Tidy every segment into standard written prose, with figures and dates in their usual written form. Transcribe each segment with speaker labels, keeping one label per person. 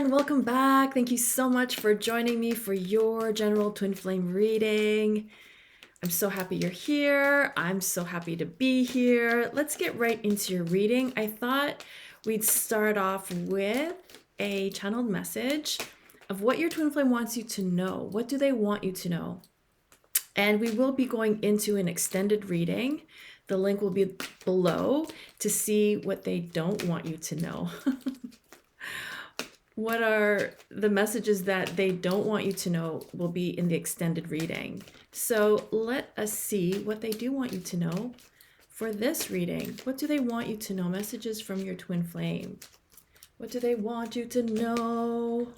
Speaker 1: everyone, welcome back. Thank you so much for joining me for your general twin flame reading. I'm so happy you're here. I'm so happy to be here. Let's get right into your reading. I thought we'd start off with a channeled message of what your twin flame wants you to know. What do they want you to know? And we will be going into an extended reading. The link will be below to see what they don't want you to know. What are the messages that they don't want you to know will be in the extended reading. So let us see what they do want you to know for this reading. What do they want you to know? Messages from your twin flame. What do they want you to know?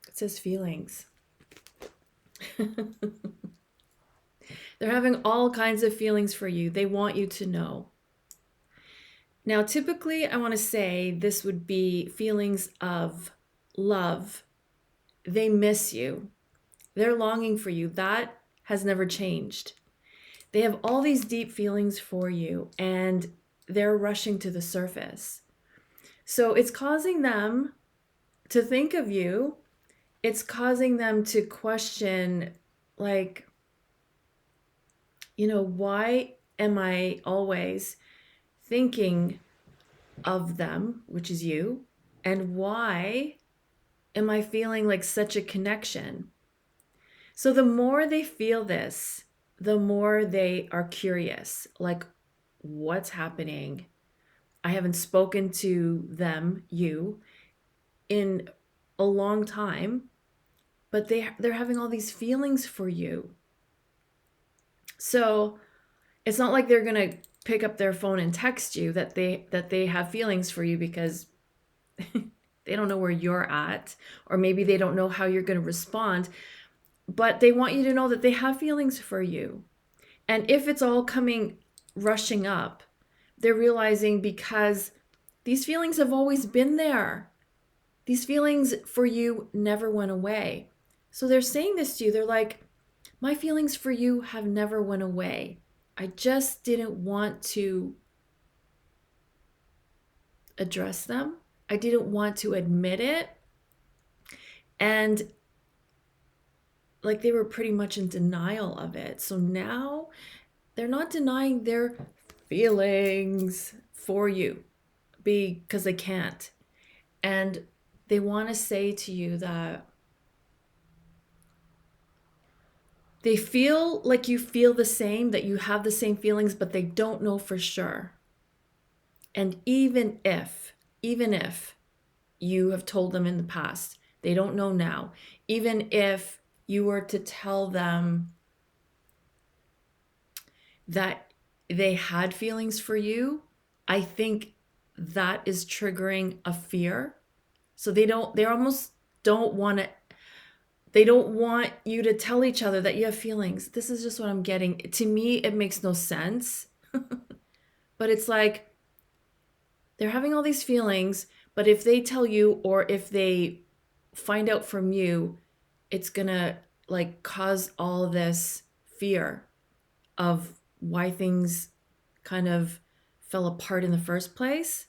Speaker 1: It says feelings. They're having all kinds of feelings for you. They want you to know. Now, typically, I want to say this would be feelings of love. They miss you. They're longing for you. That has never changed. They have all these deep feelings for you, and they're rushing to the surface. So it's causing them to think of you. It's causing them to question, like, why am I always thinking of them, which is you, and why am I feeling like such a connection? So the more they feel this, the more they are curious, like, what's happening? I haven't spoken to them, you, in a long time, but they're having all these feelings for you. So it's not like they're going to pick up their phone and text you that they have feelings for you, because they don't know where you're at, or maybe they don't know how you're going to respond, but they want you to know that they have feelings for you. And if it's all coming rushing up, they're realizing because these feelings have always been there. These feelings for you never went away. So they're saying this to you. They're like, my feelings for you have never went away. I just didn't want to address them. I didn't want to admit it. And like they were pretty much in denial of it. So now they're not denying their feelings for you because they can't. And they want to say to you that they feel like you feel the same, that you have the same feelings, but they don't know for sure. And even if you have told them in the past, they don't know now. Even if you were to tell them that they had feelings for you, I think that is triggering a fear. So they almost don't want to. They don't want you to tell each other that you have feelings. This is just what I'm getting. To me, it makes no sense. But it's like they're having all these feelings, but if they tell you or if they find out from you, it's going to like cause all this fear of why things kind of fell apart in the first place.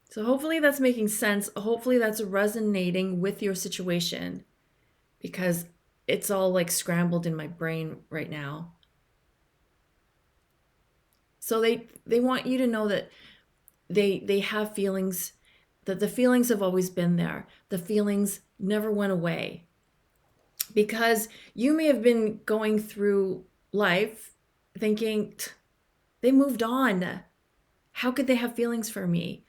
Speaker 1: So hopefully that's making sense. Hopefully that's resonating with your situation, because it's all like scrambled in my brain right now. So they want you to know that they have feelings, that the feelings have always been there. The feelings never went away. Because you may have been going through life thinking, they moved on. How could they have feelings for me?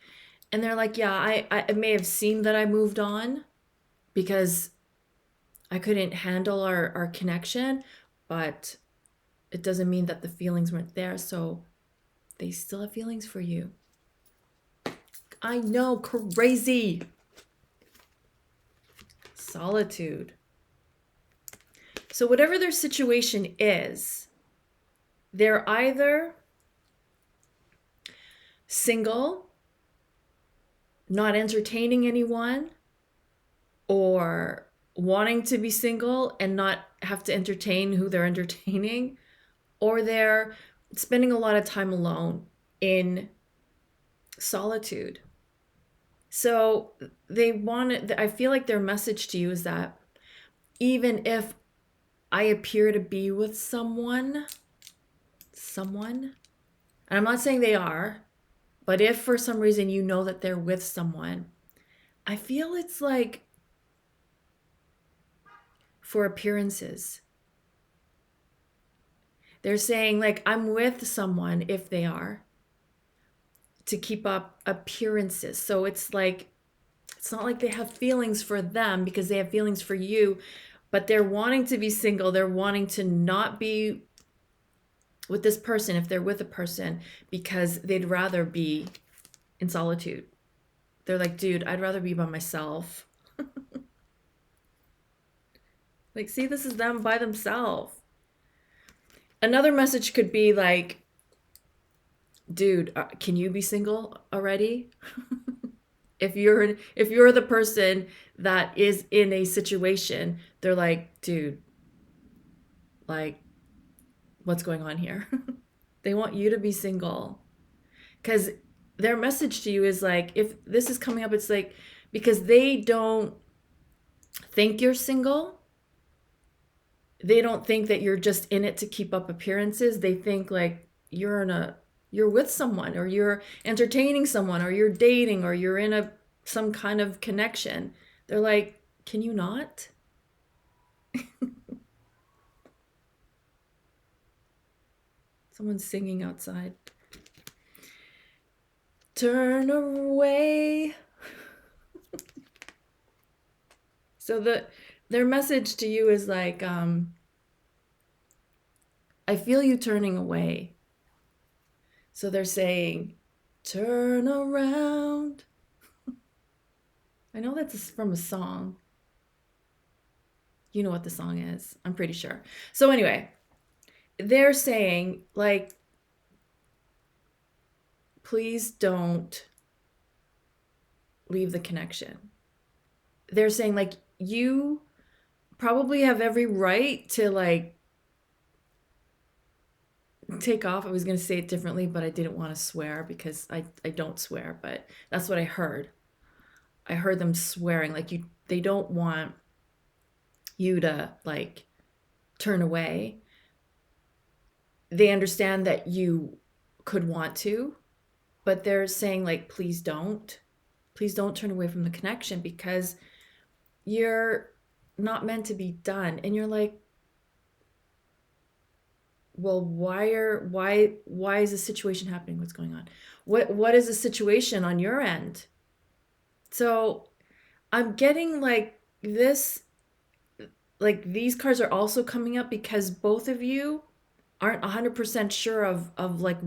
Speaker 1: And they're like, yeah, I may have seemed that I moved on because I couldn't handle our connection, but it doesn't mean that the feelings weren't there. So they still have feelings for you. I know, crazy. Solitude. So whatever their situation is, they're either single, not entertaining anyone, or wanting to be single and not have to entertain who they're entertaining, or they're spending a lot of time alone in solitude. So they want it, I feel like their message to you is that even if I appear to be with someone, and I'm not saying they are, but if for some reason you know that they're with someone, I feel it's like for appearances. They're saying, like, I'm with someone, if they are, to keep up appearances. So it's like, it's not like they have feelings for them because they have feelings for you, but they're wanting to be single. They're wanting to not be with this person if they're with a person because they'd rather be in solitude. They're like, dude, I'd rather be by myself. Like, see, this is them by themselves. Another message could be like, dude, can you be single already? If you're the person that is in a situation, they're like, dude, like, what's going on here? They want you to be single because their message to you is like, if this is coming up, it's like, because they don't think you're single. They don't think that you're just in it to keep up appearances. They think like you're with someone, or you're entertaining someone, or you're dating, or you're in some kind of connection. They're like, can you not? Someone's singing outside. Turn away. So their message to you is like, I feel you turning away. So they're saying, turn around. I know that's from a song. You know what the song is, I'm pretty sure. So anyway, they're saying, like, please don't leave the connection. They're saying, like, you probably have every right to, like, take off. I was going to say it differently, but I didn't want to swear because I don't swear, but that's what I heard. I heard them swearing, like, they don't want you to, like, turn away. They understand that you could want to, but they're saying, like, please don't turn away from the connection because you're not meant to be done. And you're like, well, why is this situation happening? What's going on? What is the situation on your end? So I'm getting like this, like these cards are also coming up because both of you aren't 100% sure of like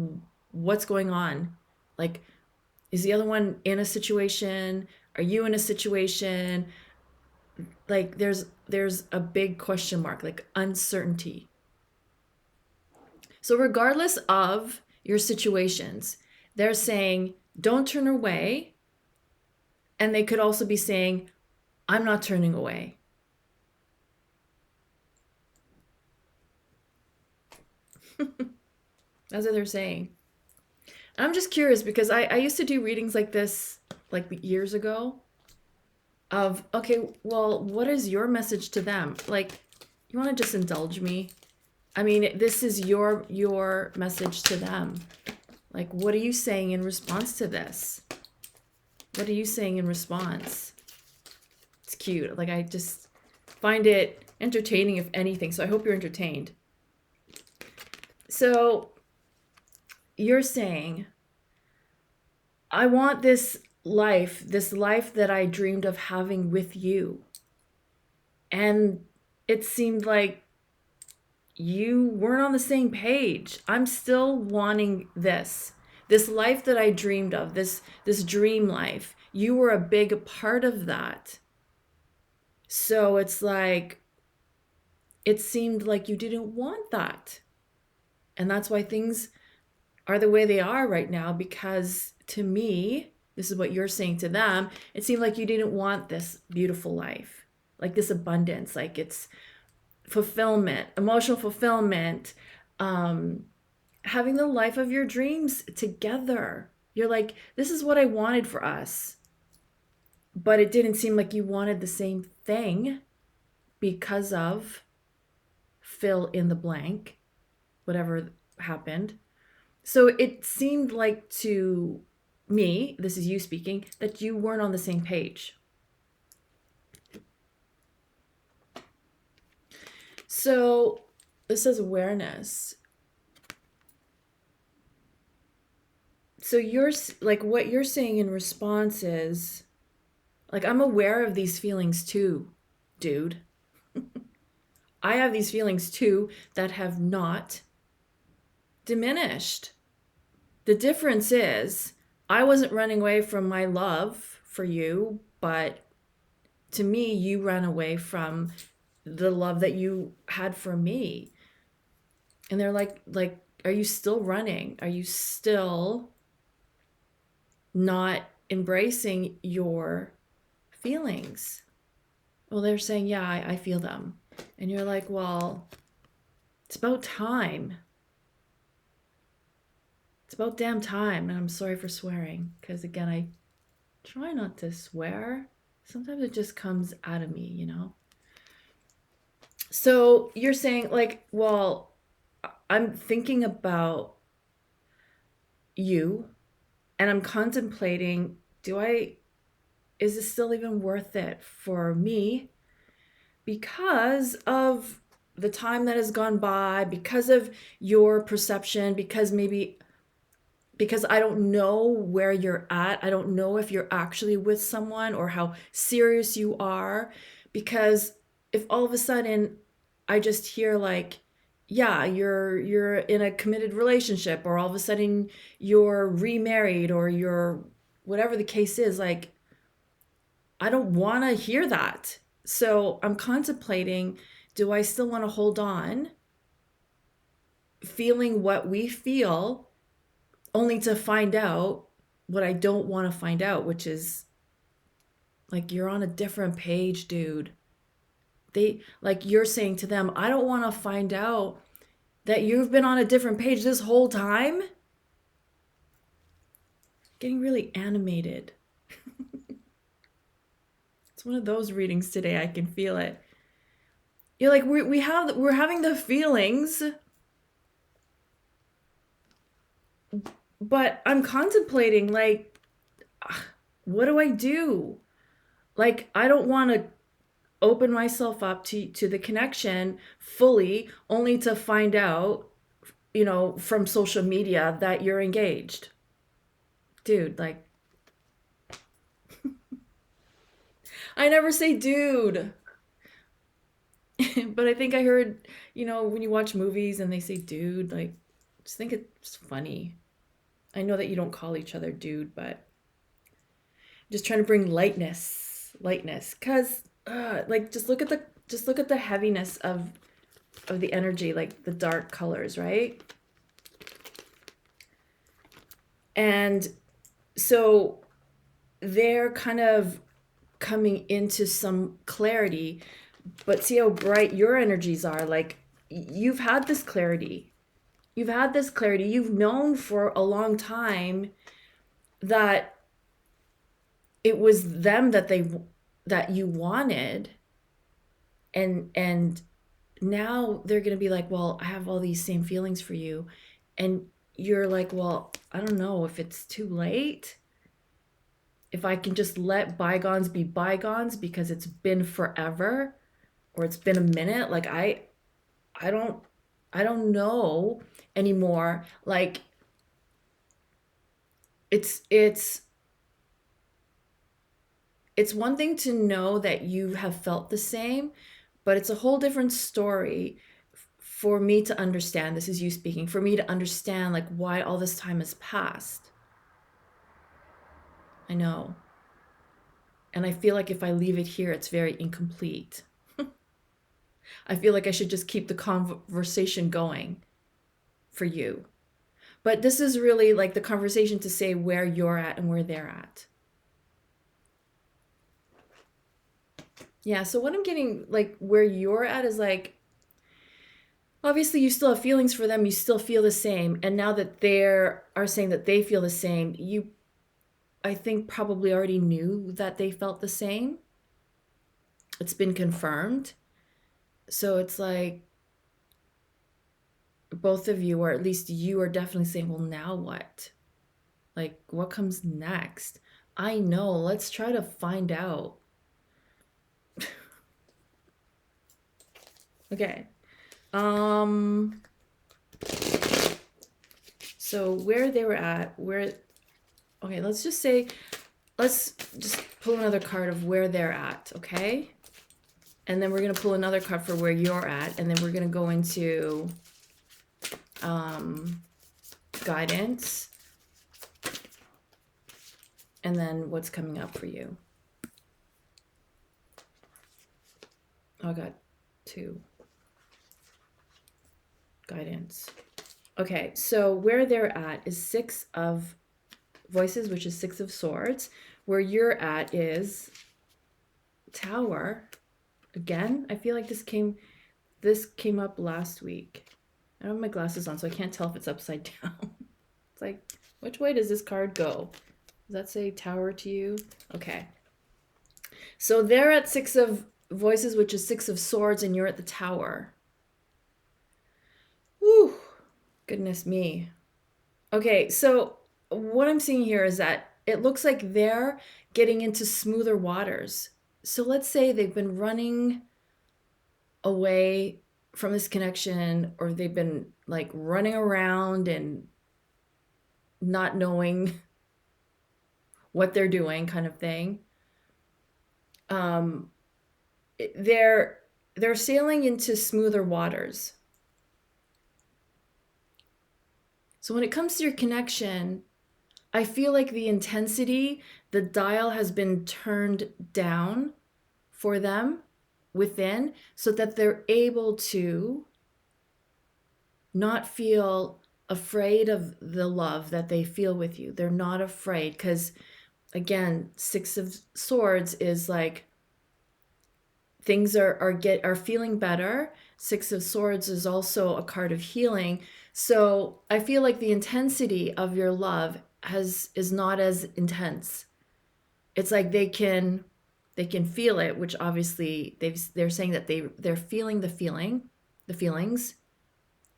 Speaker 1: what's going on. Like, is the other one in a situation? Are you in a situation? Like, there's a big question mark, like uncertainty. So regardless of your situations, they're saying don't turn away, and they could also be saying I'm not turning away. That's what they're saying. I'm just curious because I used to do readings like this like years ago of, okay, well, what is your message to them? Like, you want to just indulge me? I mean, this is your message to them. Like, what are you saying in response to this? What are you saying in response? It's cute. Like, I just find it entertaining, if anything. So I hope you're entertained. So you're saying, I want this life that I dreamed of having with you. And it seemed like you weren't on the same page. I'm still wanting this life that I dreamed of, this dream life. You were a big part of that. So it's like, it seemed like you didn't want that. And that's why things are the way they are right now, because to me, this is what you're saying to them, it seemed like you didn't want this beautiful life, like this abundance, like it's fulfillment, emotional fulfillment, having the life of your dreams together. You're like, this is what I wanted for us. But it didn't seem like you wanted the same thing because of fill in the blank, whatever happened. So it seemed like to me, this is you speaking, that you weren't on the same page. So this is awareness. So you're like, what you're saying in response is like, I'm aware of these feelings too, dude. I have these feelings too that have not diminished. The difference is I wasn't running away from my love for you, but to me, you ran away from the love that you had for me. And they're like, are you still running? Are you still not embracing your feelings? Well, they're saying, yeah, I feel them. And you're like, well, it's about time. It's about damn time. And I'm sorry for swearing, because again, I try not to swear. Sometimes it just comes out of me, you know? So you're saying, like, well, I'm thinking about you and I'm contemplating, is this still even worth it for me? Because of the time that has gone by, because of your perception, because I don't know where you're at. I don't know if you're actually with someone or how serious you are. Because if all of a sudden I just hear like, yeah, you're in a committed relationship, or all of a sudden you're remarried, or you're whatever the case is, like, I don't want to hear that. So I'm contemplating, do I still want to hold on, feeling what we feel, only to find out what I don't want to find out, which is like, you're on a different page, dude. Like, you're saying to them, I don't want to find out that you've been on a different page this whole time. Getting really animated. It's one of those readings today. I can feel it. You're like, we're having the feelings, but I'm contemplating, like, what do I do? Like, I don't want to open myself up to the connection fully, only to find out, from social media that you're engaged. Dude, like, I never say dude. But I think I heard, when you watch movies and they say dude, like, just think it's funny. I know that you don't call each other dude, but I'm just trying to bring lightness, cuz like, just look at the heaviness of the energy, like the dark colors, right? And so they're kind of coming into some clarity, but see how bright your energies are. Like, you've had this clarity. You've known for a long time that it was them that you wanted, and now they're going to be like, well, I have all these same feelings for you. And you're like, well, I don't know if it's too late, if I can just let bygones be bygones, because it's been forever, or it's been a minute. Like, I don't I don't know anymore. Like, it's it's one thing to know that you have felt the same, but it's a whole different story for me to understand. This is you speaking, for me to understand, like, why all this time has passed. I know. And I feel like if I leave it here, it's very incomplete. I feel like I should just keep the conversation going for you. But this is really like the conversation to say where you're at and where they're at. Yeah, so what I'm getting, like, where you're at is like, obviously you still have feelings for them, you still feel the same. And now that they are saying that they feel the same, you, I think, probably already knew that they felt the same. It's been confirmed. So it's like both of you, or at least you, are definitely saying, well, now what? Like, what comes next? I know, let's try to find out. Okay. So where they were at, okay, let's just say, let's just pull another card of where they're at, okay? And then we're going to pull another card for where you're at, and then we're going to go into guidance, and then what's coming up for you. Oh, I got 2. Guidance. Okay, so where they're at is 6 of voices, which is 6 of swords. Where you're at is Tower. Again, I feel like this came up last week. I don't have my glasses on, so I can't tell if it's upside down. It's like, which way does this card go? Does that say Tower to you? Okay. So they're at 6 of voices, which is 6 of swords, and you're at the Tower. Whew. Goodness me. Okay, so what I'm seeing here is that it looks like they're getting into smoother waters. So let's say they've been running away from this connection, or they've been like running around and not knowing what they're doing, kind of thing. They're sailing into smoother waters. So when it comes to your connection, I feel like the intensity, the dial has been turned down for them within, so that they're able to not feel afraid of the love that they feel with you. They're not afraid, because again, 6 of swords is like things are feeling better. 6 of swords is also a card of healing. So I feel like the intensity of your love is not as intense. It's like they can feel it, which obviously they're saying that they're feeling the feelings,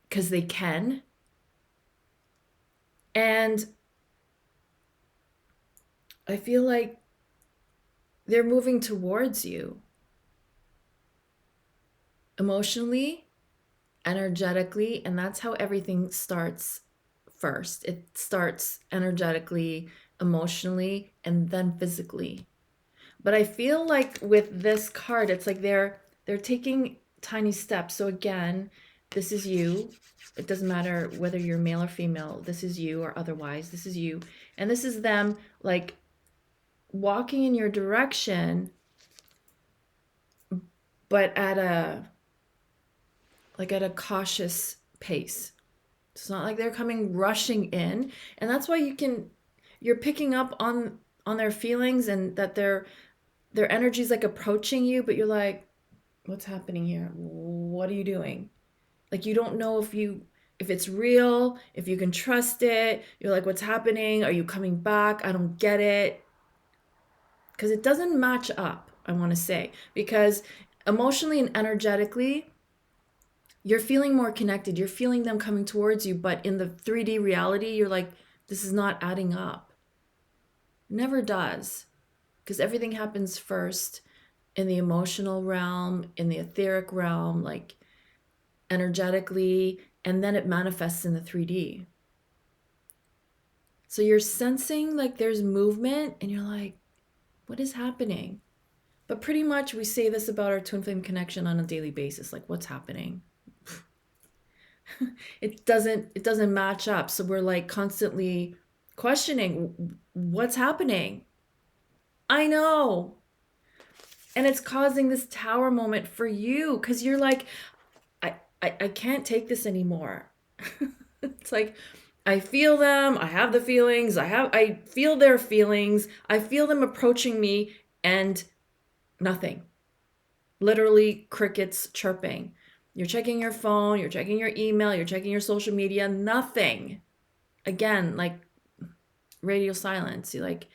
Speaker 1: because they can. And I feel like they're moving towards you emotionally, energetically, and that's how everything starts first. It starts energetically, emotionally, and then physically. But I feel like with this card, it's like they're taking tiny steps. So again, this is you. It doesn't matter whether you're male or female. This is you, or otherwise. This is you. And this is them like walking in your direction, but at a cautious pace. It's not like they're coming rushing in. And that's why you're picking up on their feelings, and that their energy's like approaching you, but you're like, what's happening here? What are you doing? Like, you don't know if it's real, if you can trust it. You're like, what's happening? Are you coming back? I don't get it. Because it doesn't match up, I want to say. Because emotionally and energetically, you're feeling more connected. You're feeling them coming towards you, but in the 3D reality, you're like, this is not adding up. It never does. Because everything happens first in the emotional realm, in the etheric realm, like energetically, and then it manifests in the 3D. So you're sensing like there's movement, and you're like, what is happening? But pretty much we say this about our twin flame connection on a daily basis, like, what's happening? It doesn't match up. So we're like constantly questioning, what's happening? I know. And it's causing this tower moment for you, because you're like, I can't take this anymore. It's like, I feel them, I have the feelings, I feel their feelings, I feel them approaching me, and nothing. Literally crickets chirping. You're checking your phone, you're checking your email, you're checking your social media, nothing. Again, like radio silence. You're like,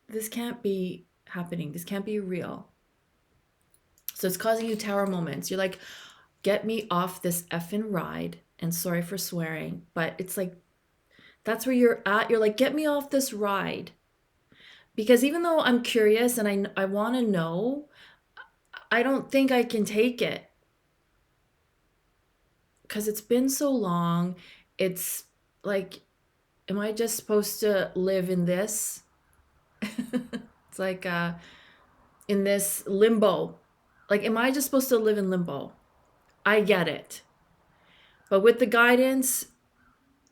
Speaker 1: this can't be happening. This can't be real. So it's causing you tower moments. You're like, get me off this effing ride. And sorry for swearing, but it's like, that's where you're at. You're like, get me off this ride. Because even though I'm curious and I want to know, I don't think I can take it. Because it's been so long. It's like, am I just supposed to live in this? It's like in this limbo. Like, am I just supposed to live in limbo? I get it. But with the guidance,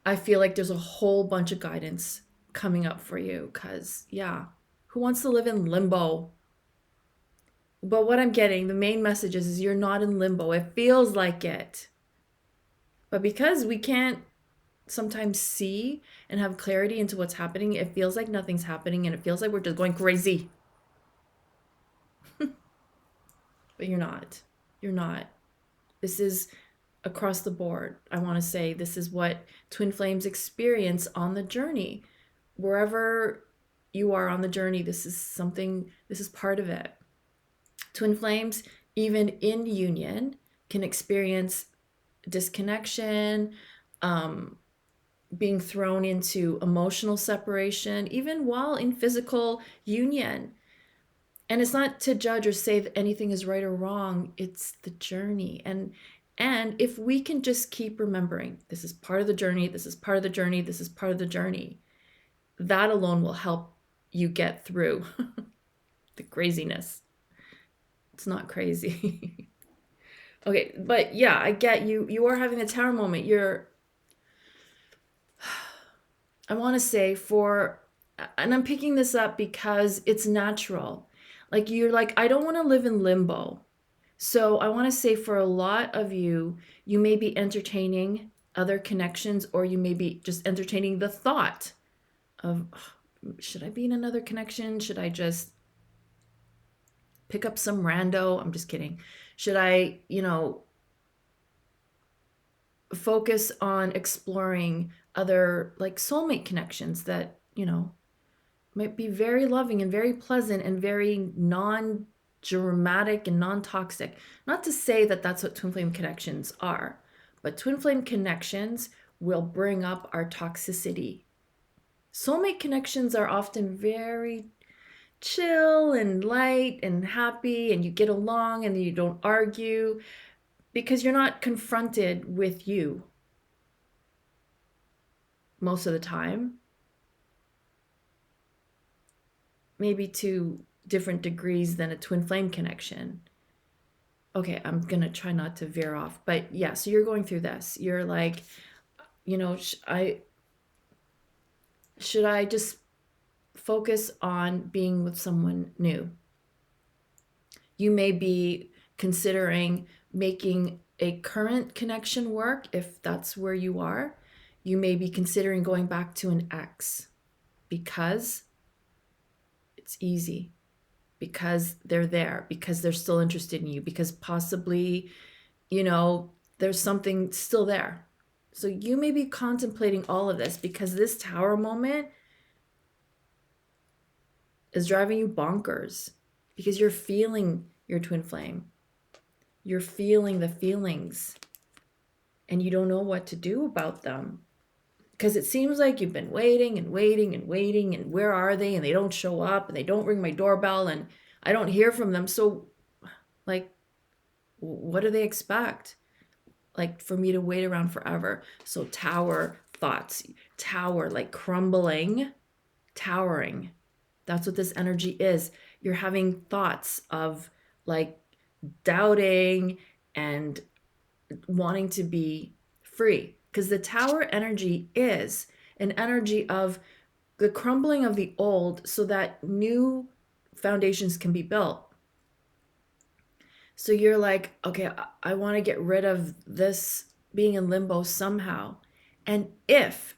Speaker 1: I feel like there's a whole bunch of guidance coming up for you because, yeah, who wants to live in limbo? But what I'm getting, the main message is you're not in limbo. It feels like it. But because we can't sometimes see and have clarity into what's happening, it feels like nothing's happening and it feels like we're just going crazy. But you're not. You're not. This is across the board. I want to say this is what twin flames experience on the journey. Wherever you are on the journey, this is part of it. Twin flames, even in union, can experience disconnection, being thrown into emotional separation, even while in physical union. And it's not to judge or say that anything is right or wrong. It's the journey. And if we can just keep remembering, this is part of the journey, this is part of the journey, this is part of the journey, that alone will help you get through the craziness. It's not crazy. Okay, but yeah, I get you. You are having the tower moment. I want to say and I'm picking this up because it's natural. Like you're like, I don't want to live in limbo. So I want to say for a lot of you, you may be entertaining other connections, or you may be just entertaining the thought of, should I be in another connection? Should I just pick up some rando? I'm just kidding. Should I, focus on exploring other like soulmate connections that, might be very loving and very pleasant and very non-dramatic and non-toxic. Not to say that that's what twin flame connections are, but twin flame connections will bring up our toxicity. Soulmate connections are often very chill and light and happy, and you get along and you don't argue because you're not confronted with you most of the time. Maybe to different degrees than a twin flame connection. Okay, I'm going to try not to veer off. But yeah, so you're going through this. You're like, should I just focus on being with someone new? You may be considering making a current connection work if that's where you are. You may be considering going back to an ex because it's easy, because they're there, because they're still interested in you, because possibly, there's something still there. So you may be contemplating all of this because this tower moment is driving you bonkers because you're feeling your twin flame. You're feeling the feelings and you don't know what to do about them. Because it seems like you've been waiting and waiting and waiting, and where are they? And they don't show up, and they don't ring my doorbell, and I don't hear from them. So, like, what do they expect? Like, for me to wait around forever? So, tower thoughts, tower, like crumbling, towering. That's what this energy is. You're having thoughts of, like, doubting and wanting to be free. Because the tower energy is an energy of the crumbling of the old so that new foundations can be built. So you're like, okay, I want to get rid of this being in limbo somehow. And if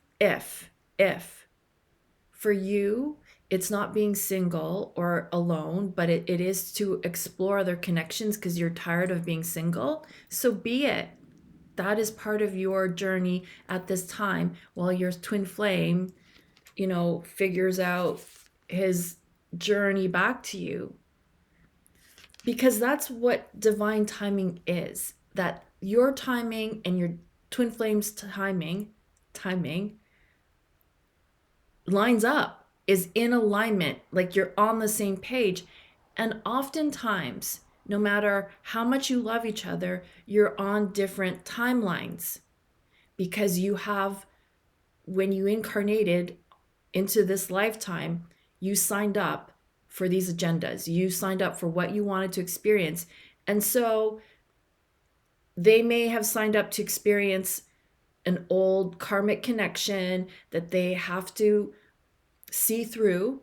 Speaker 1: for you, it's not being single or alone, but it is to explore other connections because you're tired of being single. So be it. That is part of your journey at this time while your twin flame, figures out his journey back to you. Because that's what divine timing is. That your timing and your twin flame's timing lines up, is in alignment, like you're on the same page. And oftentimes, no matter how much you love each other, you're on different timelines because when you incarnated into this lifetime, you signed up for these agendas. You signed up for what you wanted to experience. And so they may have signed up to experience an old karmic connection that they have to see through,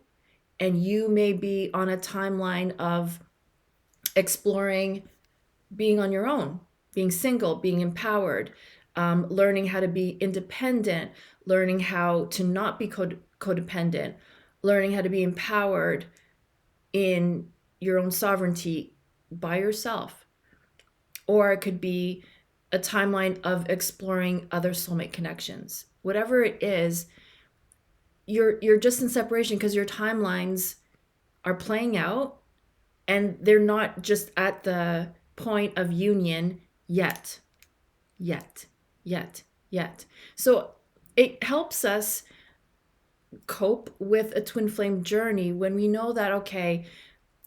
Speaker 1: and you may be on a timeline of exploring being on your own, being single, being empowered, learning how to be independent, learning how to not be codependent, learning how to be empowered in your own sovereignty by yourself. Or it could be a timeline of exploring other soulmate connections. Whatever it is, you're just in separation because your timelines are playing out and they're not just at the point of union yet. So it helps us cope with a twin flame journey when we know that, okay,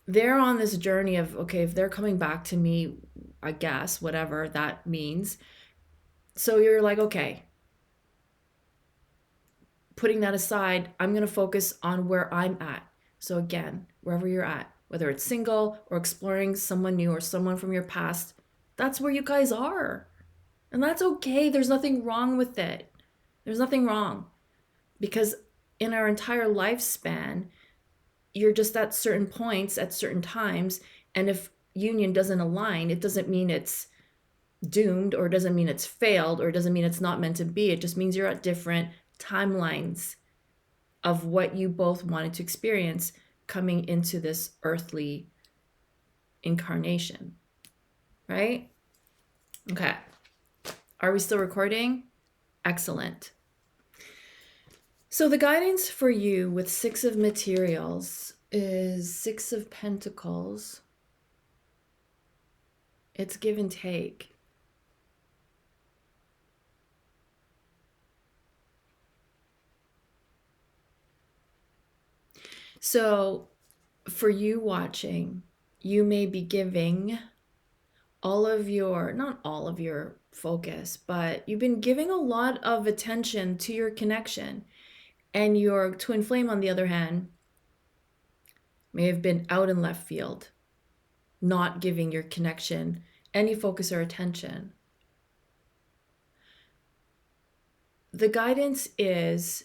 Speaker 1: they're on this journey of, okay, if they're coming back to me, I guess, whatever that means. So you're like, okay, putting that aside, I'm going to focus on where I'm at. So again, wherever you're at, whether it's single or exploring someone new or someone from your past, that's where you guys are. And that's okay. There's nothing wrong with it. There's nothing wrong. Because in our entire lifespan, you're just at certain points at certain times. And if union doesn't align, it doesn't mean it's doomed, or it doesn't mean it's failed, or it doesn't mean it's not meant to be. It just means you're at different timelines of what you both wanted to experience coming into this earthly incarnation, right? Okay. Are we still recording? Excellent. So the guidance for you with Six of Materials is Six of Pentacles. It's give and take. So for you watching, you may be giving not all of your focus, but you've been giving a lot of attention to your connection. And your twin flame, on the other hand, may have been out in left field, not giving your connection any focus or attention. The guidance is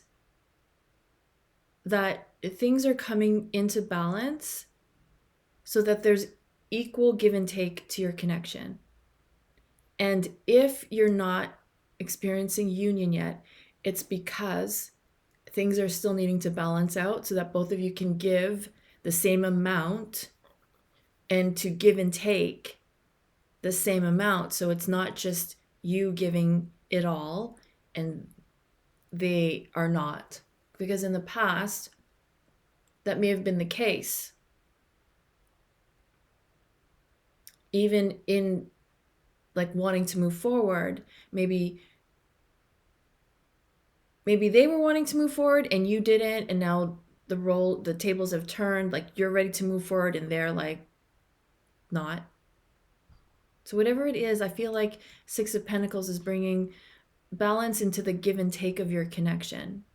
Speaker 1: that things are coming into balance so that there's equal give and take to your connection. And if you're not experiencing union yet, it's because things are still needing to balance out so that both of you can give the same amount and to give and take the same amount. So it's not just you giving it all and they are not. Because in the past, that may have been the case. Even in like wanting to move forward, maybe they were wanting to move forward and you didn't, and now the tables have turned, like you're ready to move forward and they're like not. So whatever it is, I feel like Six of Pentacles is bringing balance into the give and take of your connection.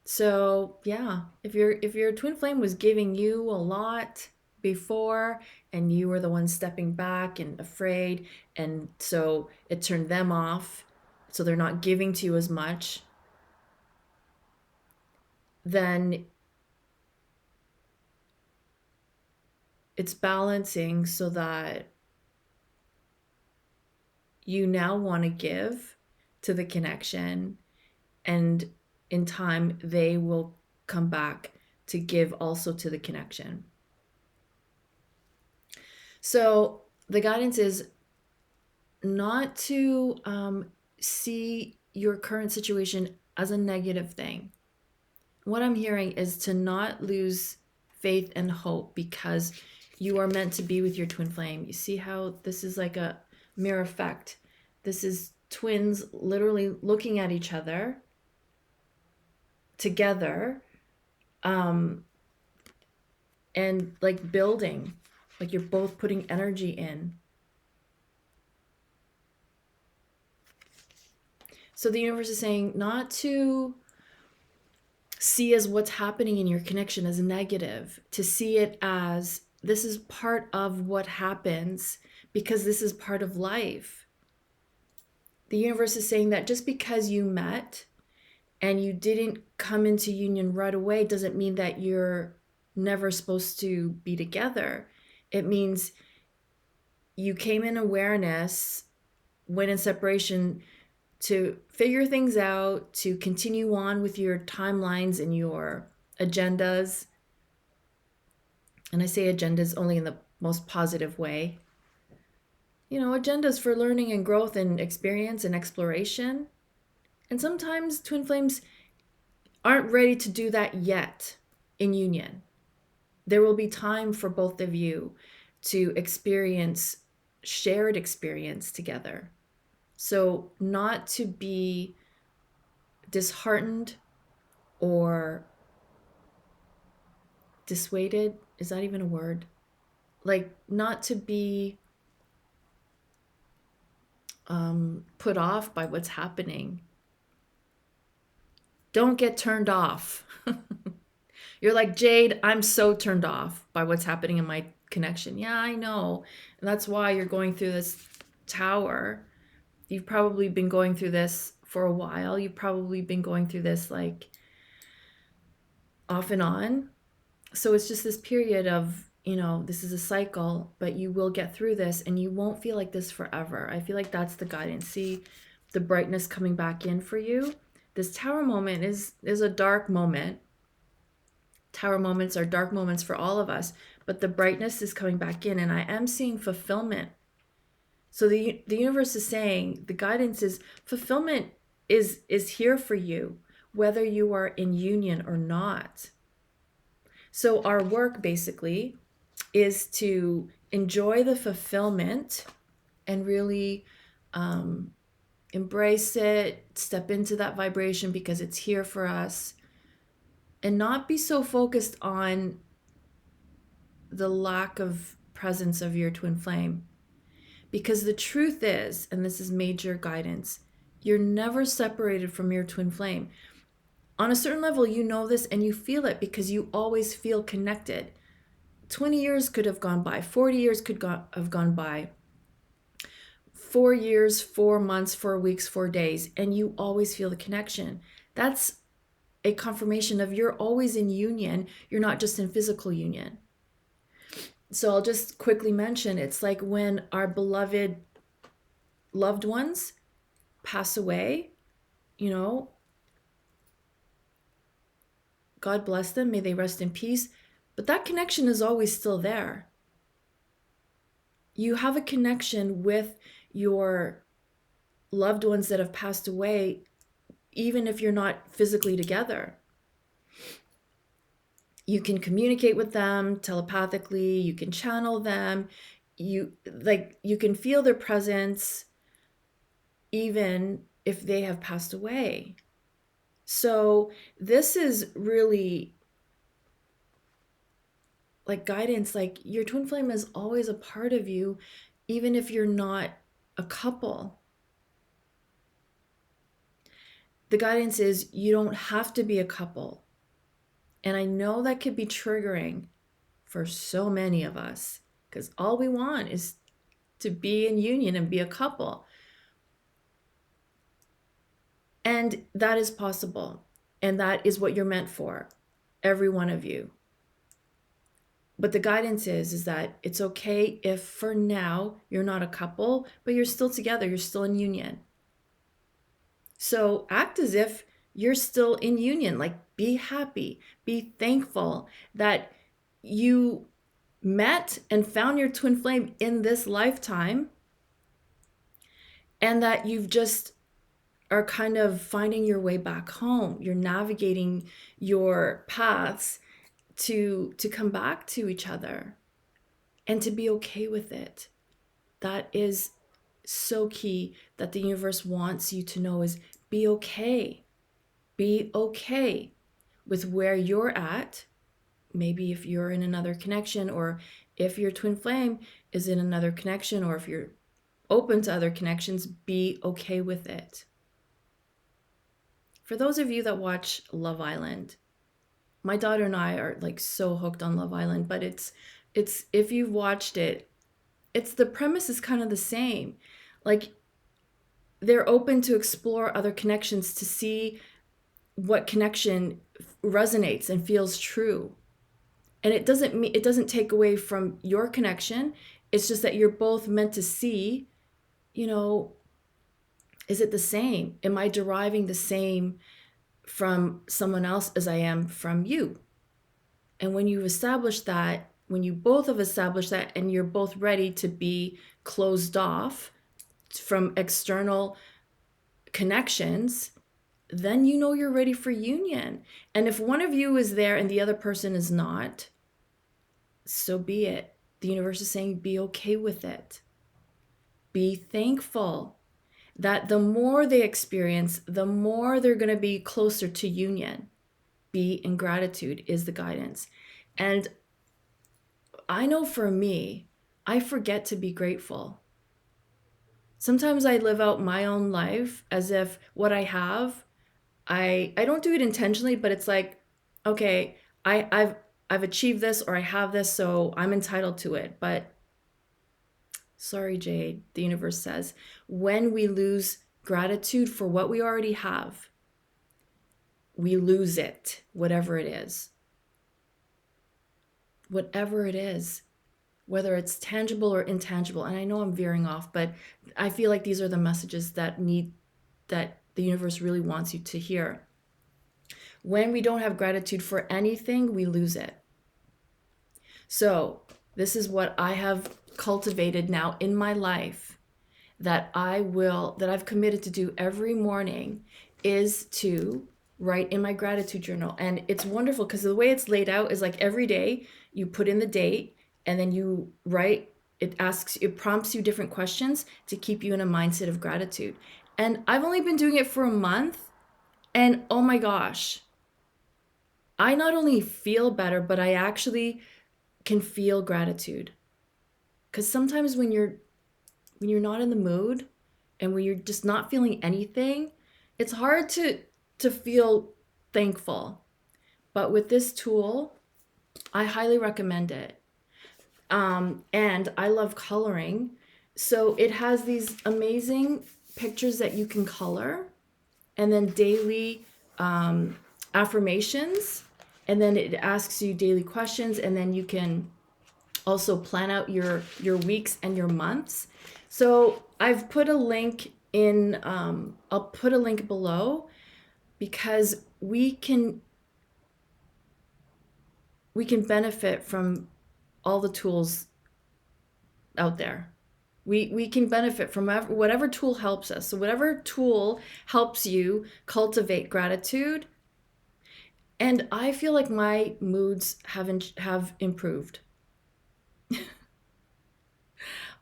Speaker 1: So yeah, if your twin flame was giving you a lot before and you were the one stepping back and afraid, and so it turned them off, so they're not giving to you as much, then it's balancing so that you now want to give to the connection, and in time they will come back to give also to the connection. So the guidance is not to see your current situation as a negative thing. What I'm hearing is to not lose faith and hope, because you are meant to be with your twin flame. You see how this is like a mirror effect. This is twins literally looking at each other together, and like building, like you're both putting energy in. So the universe is saying not to see as what's happening in your connection as negative, to see it as this is part of what happens, because this is part of life. The universe is saying that just because you met and you didn't come into union right away doesn't mean that you're never supposed to be together. It means you came in awareness, went in separation to figure things out, to continue on with your timelines and your agendas. And I say agendas only in the most positive way. You know, agendas for learning and growth and experience and exploration. And sometimes twin flames aren't ready to do that yet in union. There will be time for both of you to experience shared experience together. So not to be disheartened or dissuaded, is that even a word? Like not to be put off by what's happening. Don't get turned off. You're like, Jade, I'm so turned off by what's happening in my connection. Yeah, I know. And that's why you're going through this tower. You've probably been going through this for a while. You've probably been going through this like off and on. So it's just this period of, you know, this is a cycle, but you will get through this and you won't feel like this forever. I feel like that's the guidance. See the brightness coming back in for you. This tower moment is a dark moment. Tower moments are dark moments for all of us, but the brightness is coming back in, and I am seeing fulfillment. So the universe is saying, the guidance is fulfillment is here for you, whether you are in union or not. So our work basically is to enjoy the fulfillment and really embrace it, step into that vibration because it's here for us, and not be so focused on the lack of presence of your twin flame. Because the truth is, and this is major guidance, you're never separated from your twin flame. On a certain level, you know this and you feel it because you always feel connected. 20 years could have gone by, 40 years could have gone by, 4 years, 4 months, 4 weeks, 4 days, and you always feel the connection. That's a confirmation of you're always in union. You're not just in physical union. So I'll just quickly mention, it's like when our beloved loved ones pass away, you know, God bless them, may they rest in peace, but that connection is always still there. You have a connection with your loved ones that have passed away, even if you're not physically together. You can communicate with them telepathically, you can channel them, you can feel their presence even if they have passed away. So this is really like guidance, like your twin flame is always a part of you, even if you're not a couple. The guidance is you don't have to be a couple. And I know that could be triggering for so many of us because all we want is to be in union and be a couple. And that is possible. And that is what you're meant for, every one of you. But the guidance is that it's okay if for now you're not a couple, but you're still together, you're still in union. So act as if you're still in union, like Be happy. Be thankful that you met and found your twin flame in this lifetime, and that you've just are kind of finding your way back home. You're navigating your paths to come back to each other and to be okay with it. That is so key, that the universe wants you to know, is be okay. Be okay with where you're at. Maybe if you're in another connection, or if your twin flame is in another connection, or if you're open to other connections, be okay with it. For those of you that watch Love Island, my daughter and I are like so hooked on Love Island, but it's if you've watched it, it's the premise is kind of the same. Like, they're open to explore other connections to see what connection resonates and feels true. And it doesn't take away from your connection. It's just that you're both meant to see, is it the same? Am I deriving the same from someone else as I am from you? And when you've established that, when you both have established that, and you're both ready to be closed off from external connections, then you're ready for union. And if one of you is there and the other person is not, so be it. The universe is saying, be okay with it. Be thankful that the more they experience, the more they're going to be closer to union. Be in gratitude is the guidance. And I know for me, I forget to be grateful. Sometimes I live out my own life as if what I have, I don't do it intentionally, but it's like, okay, I've achieved this, or I have this, so I'm entitled to it. But sorry, Jade, the universe says, when we lose gratitude for what we already have, we lose it, whatever it is. Whatever it is, whether it's tangible or intangible. And I know I'm veering off, but I feel like these are the messages that the universe really wants you to hear. When we don't have gratitude for anything, we lose it. So this is what I have cultivated now in my life, that I've committed to do every morning, is to write in my gratitude journal. And it's wonderful because the way it's laid out is like every day you put in the date, and then you write, it prompts you different questions to keep you in a mindset of gratitude. And I've only been doing it for a month, and oh my gosh, I not only feel better, but I actually can feel gratitude. Because sometimes when you're not in the mood, and when you're just not feeling anything, it's hard to feel thankful. But with this tool, I highly recommend it. And I love coloring. So it has these amazing pictures that you can color, and then daily affirmations. And then it asks you daily questions, and then you can also plan out your weeks and your months. So I've put a link in, I'll put a link below, because we can benefit from all the tools out there. We can benefit from whatever tool helps us. So whatever tool helps you cultivate gratitude. And I feel like my moods have improved.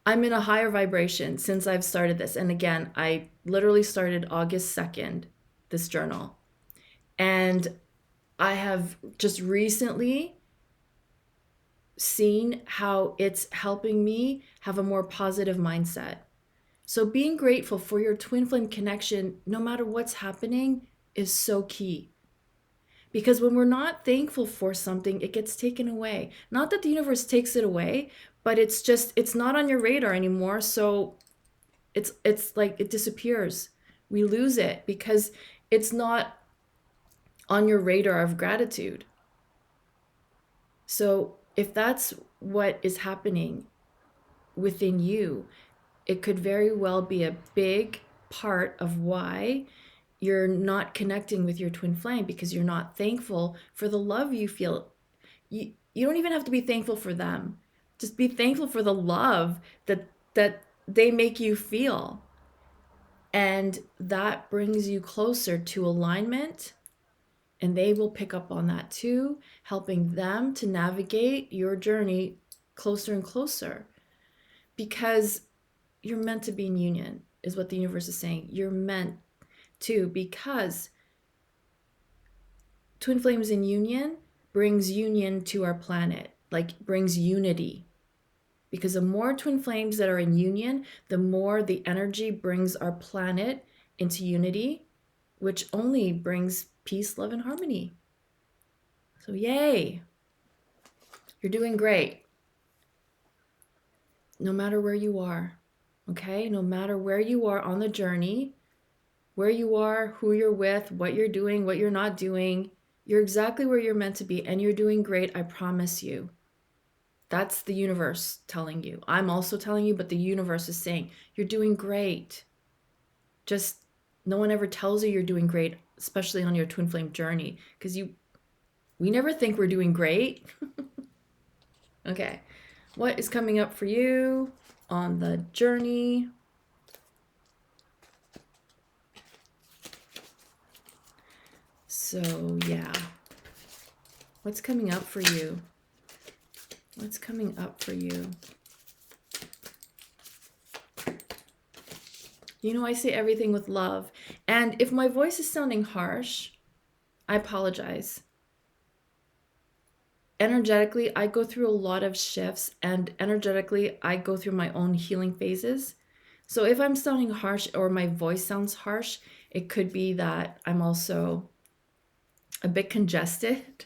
Speaker 1: I'm in a higher vibration since I've started this. And again, I literally started August 2nd, this journal. And I have just recently seen how it's helping me have a more positive mindset. So being grateful for your twin flame connection, no matter what's happening, is so key. Because when we're not thankful for something, it gets taken away. Not that the universe takes it away, but it's not on your radar anymore. So it's like it disappears. We lose it because it's not on your radar of gratitude. So if that's what is happening within you, it could very well be a big part of why you're not connecting with your twin flame because you're not thankful for the love you feel. You don't even have to be thankful for them. Just be thankful for the love that they make you feel. And that brings you closer to alignment, and they will pick up on that too, helping them to navigate your journey closer and closer, because you're meant to be in union, is what the universe is saying. You're meant to, because twin flames in union brings union to our planet, like brings unity. Because the more twin flames that are in union, the more the energy brings our planet into unity, which only brings peace, love, and harmony. So yay, you're doing great. No matter where you are, okay? No matter where you are on the journey, where you are, who you're with, what you're doing, what you're not doing, you're exactly where you're meant to be, and you're doing great, I promise you. That's the universe telling you. I'm also telling you, but the universe is saying, you're doing great. Just no one ever tells you you're doing great, especially on your twin flame journey, because we never think we're doing great. Okay, what is coming up for you on the journey? So yeah, what's coming up for you? What's coming up for you? You know, I say everything with love. And if my voice is sounding harsh, I apologize. Energetically, I go through a lot of shifts, and energetically, I go through my own healing phases. So if I'm sounding harsh or my voice sounds harsh, it could be that I'm also a bit congested.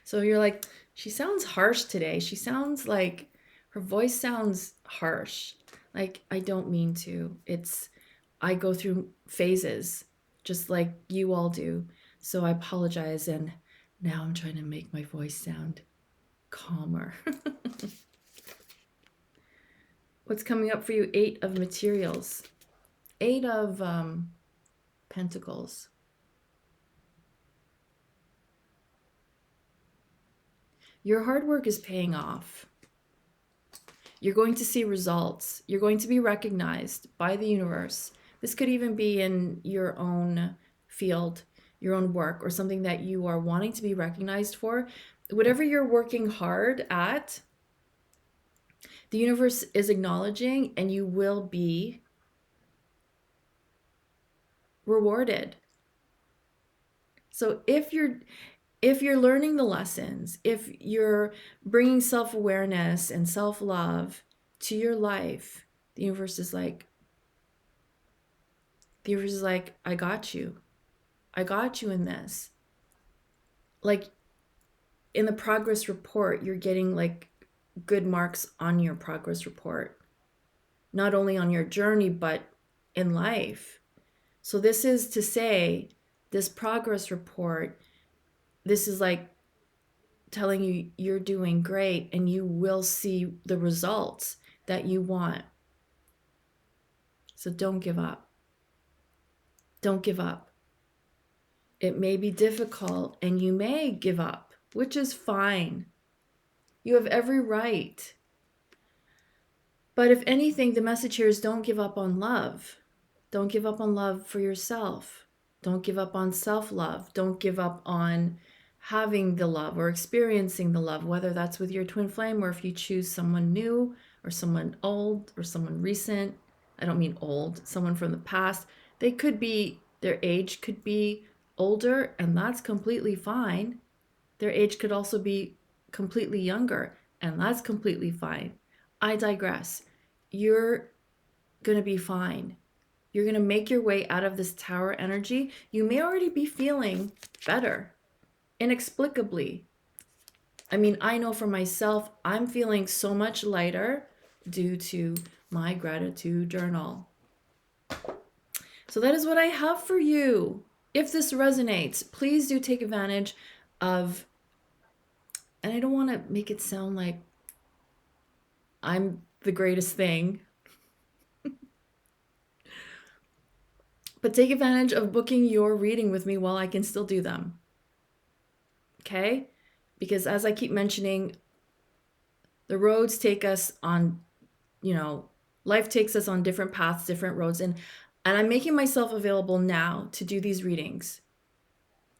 Speaker 1: So you're like, she sounds harsh today. She sounds like her voice sounds harsh. Like, I don't mean to. I go through phases just like you all do. So I apologize. And now I'm trying to make my voice sound calmer. What's coming up for you? 8 of materials. 8 of pentacles. Your hard work is paying off. You're going to see results. You're going to be recognized by the universe. This could even be in your own field, your own work, or something that you are wanting to be recognized for. Whatever you're working hard at, the universe is acknowledging, and you will be rewarded. So if you're learning the lessons, if you're bringing self-awareness and self-love to your life, the universe is like, I got you. I got you in this. Like in the progress report, you're getting like good marks on your progress report, not only on your journey, but in life. So this is to say, this progress report, this is like telling you you're doing great, and you will see the results that you want. So don't give up. Don't give up. It may be difficult and you may give up, which is fine. You have every right. But if anything, the message here is don't give up on love. Don't give up on love for yourself. Don't give up on self-love. Don't give up on having the love or experiencing the love, whether that's with your twin flame or if you choose someone new or someone old or someone recent. I don't mean old, someone from the past. They could be, their age could be older, and that's completely fine. Their age could also be completely younger, and that's completely fine. I digress. You're going to be fine. You're going to make your way out of this tower energy. You may already be feeling better, inexplicably. I mean, I know for myself, I'm feeling so much lighter due to my gratitude journal. So that is what I have for you. If this resonates, please do take advantage of, and I don't want to make it sound like I'm the greatest thing, But take advantage of booking your reading with me while I can still do them. Okay? Because as I keep mentioning, the roads take us on, life takes us on different paths, different roads. And I'm making myself available now to do these readings,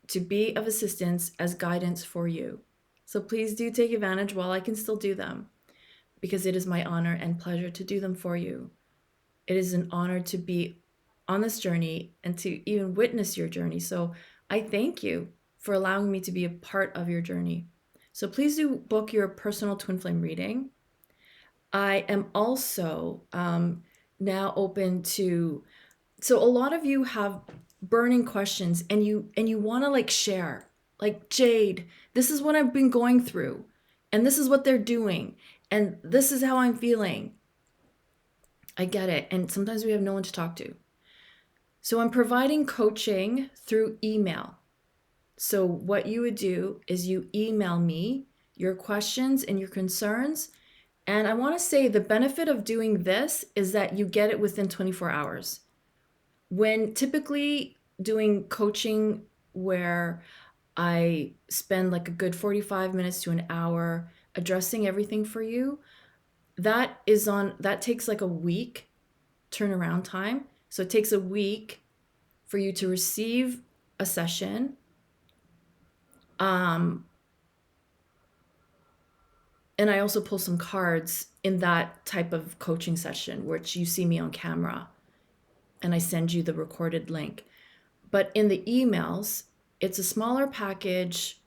Speaker 1: to be of assistance as guidance for you. So please do take advantage while I can still do them, because it is my honor and pleasure to do them for you. It is an honor to be on this journey and to even witness your journey. So I thank you for allowing me to be a part of your journey. So please do book your personal twin flame reading. I am also now open to, so a lot of you have burning questions and you want to like share, like, Jade, this is what I've been going through and this is what they're doing and this is how I'm feeling. I get it. And sometimes we have no one to talk to. So I'm providing coaching through email. So what you would do is you email me your questions and your concerns. And I want to say the benefit of doing this is that you get it within 24 hours. When typically doing coaching where I spend like a good 45 minutes to an hour addressing everything for you, that takes like a week turnaround time. So it takes a week for you to receive a session. And I also pull some cards in that type of coaching session, which you see me on camera and I send you the recorded link. But in the emails, it's a smaller package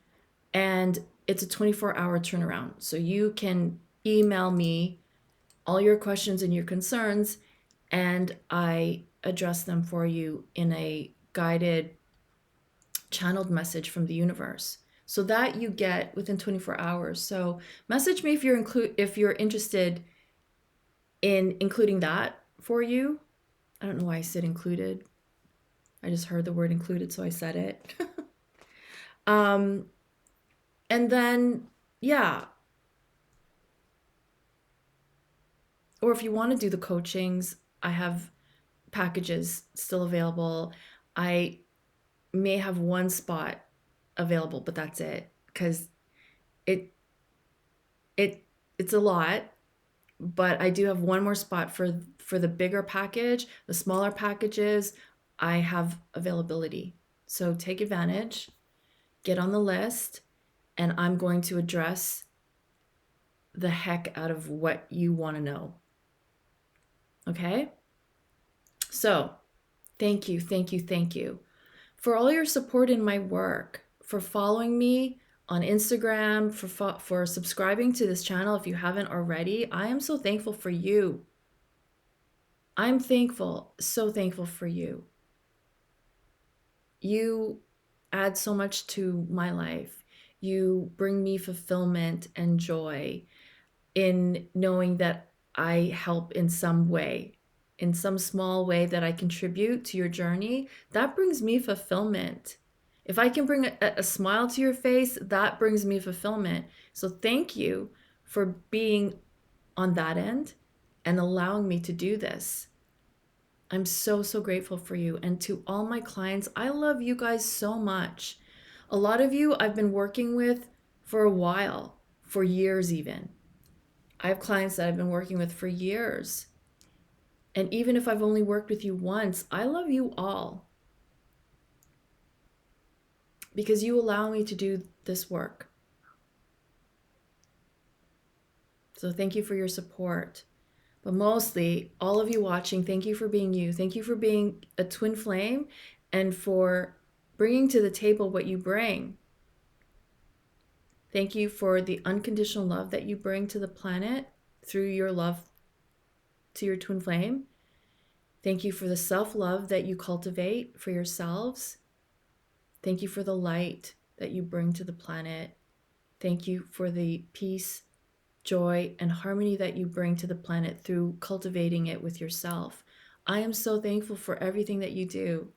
Speaker 1: and it's a 24-hour turnaround. So you can email me all your questions and your concerns, and I address them for you in a guided, channeled message from the universe. So that you get within 24 hours. So message me if you're interested in including that for you. I don't know why I said included. I just heard the word included, so I said it. And then, yeah. Or if you want to do the coachings, I have packages still available. I may have one spot available, but that's it, because it's a lot. But I do have one more spot for the bigger package. The smaller packages, I have availability. So take advantage, get on the list, and I'm going to address the heck out of what you want to know. Okay? So thank you for all your support in my work, for following me on Instagram, for subscribing to this channel if you haven't already. I am so thankful for you. I'm thankful, so thankful for you. You add so much to my life. You bring me fulfillment and joy in knowing that I help in some way, in some small way that I contribute to your journey. That brings me fulfillment. If I can bring a smile to your face, that brings me fulfillment. So thank you for being on that end and allowing me to do this. I'm so, so grateful for you. And to all my clients, I love you guys so much. A lot of you I've been working with for a while, for years even. I have clients that I've been working with for years. And even if I've only worked with you once, I love you all, because you allow me to do this work. So thank you for your support. But mostly, all of you watching, thank you for being you. Thank you for being a twin flame and for bringing to the table what you bring. Thank you for the unconditional love that you bring to the planet through your love to your twin flame. Thank you for the self-love that you cultivate for yourselves. Thank you for the light that you bring to the planet. Thank you for the peace, joy, and harmony that you bring to the planet through cultivating it with yourself. I am so thankful for everything that you do.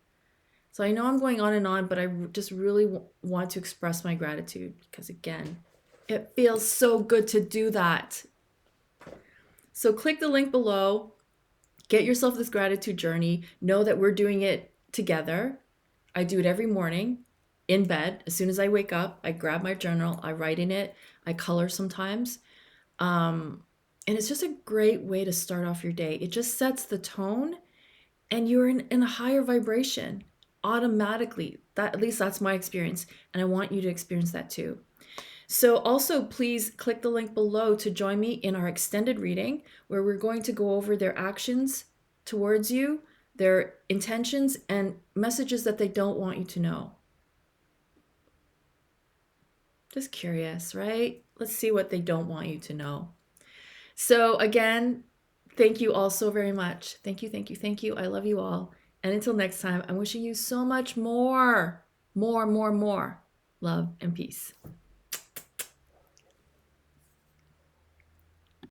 Speaker 1: So I know I'm going on and on, but I just really want to express my gratitude because, again, it feels so good to do that. So click the link below, get yourself this gratitude journey. Know that we're doing it together. I do it every morning in bed. As soon as I wake up, I grab my journal, I write in it, I color sometimes. And it's just a great way to start off your day. It just sets the tone and you're in a higher vibration automatically. That, at least that's my experience. And I want you to experience that too. So also please click the link below to join me in our extended reading where we're going to go over their actions towards you, their intentions, and messages that they don't want you to know. Just curious, right? Let's see what they don't want you to know. So again, thank you all so very much. Thank you, thank you, thank you. I love you all. And until next time, I'm wishing you so much more love and peace.